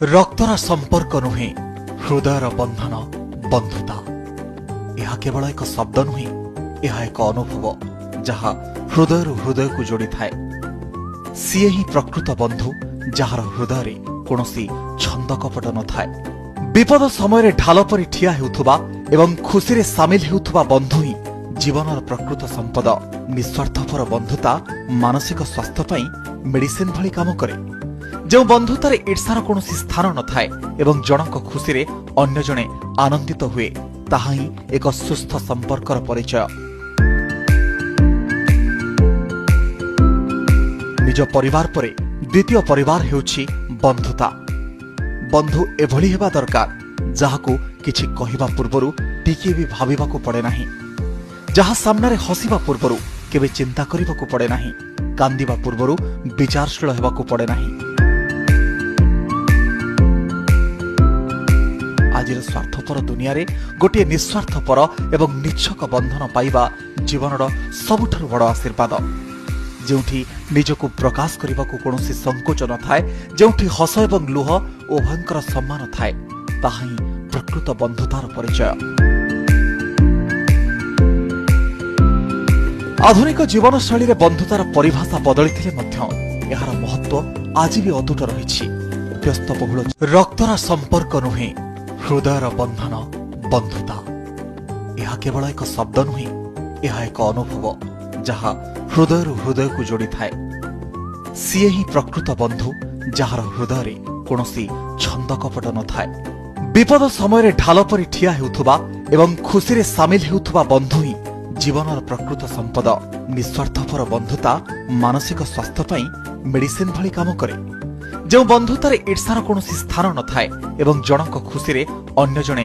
रक्तर संपर्क नुहे हृदयर बंधन बंधुता यह केवल एक शब्द नुहे यह एक अनुभव जहा हृदय हृदय को जोड़ी थाए। सी ही प्रकृत बंधु जार हृदय कौन छंद कपट न थाए। विपद समय ढाल पर ठिया हेउथुबा एवं खुशी रे सामिल हेउथुबा बंधु ही जीवन प्रकृत संपद। निस्वार्थपर बंधुता मानसिक स्वास्थ्य पई मेडिसिन भली काम करे। जो बंधुतार ईर्षार कौन स्थान न थाए एवं जनक खुशी रे अन्य जने आनंदित हुए ताहा ही एक सुस्थ संपर्कर परिचय। निज परिवार परे द्वितीय परिवार हेउछि बंधुता। बंधु एभली हेबा दरकार जाहाकू किछि कहिबा पूर्वरु टिके भी भाबिबाकू पड़े नाही, जहा सामने हसिबा पूर्वरु केबे चिंता करिबाकू पड़े नाही, कांदिबा पूर्वरु विचारशील हेबाकू पड़े नाही। आज स्वार्थपर दुनिया रे गोटे निस्वार्थपर एवं निच्छक बंधन पाइबा जीवनर सबुठारु बड़ आशीर्वाद। जोठी निजको प्रकाश करने को कौन संकोच न थाए, जोठी हस एवं लुह उभयंकर सम्मान थाए, ताहा ही प्रकृत बंधुतार परिचय। आधुनिक जीवन शैली रे बंधुतार परिभाषा बदली यार महत्व आज भी अतुट रही। व्यस्तबहुल रक्तर संपर्क नुहे हृदयर बंधन बंधुता यह केवल एक शब्द नुहे यह एक अनुभव जहा हृदय हृदय को जोड़ी थाए। सी ही प्रकृत बंधु जार हृदय कौन छंद कपट न थाए। विपद समय ढाल पर ठिया हेउथुबा एवं खुशी रे सामिल हेउथुबा बंधु ही जीवन प्रकृत संपद। निस्वार्थपर बंधुता मानसिक स्वास्थ्य पई मेडिसिन भली काम करे। जो बंधुतार ईर्षार कौन स्थान न थाए एवं जनक खुशी रे अन्य जने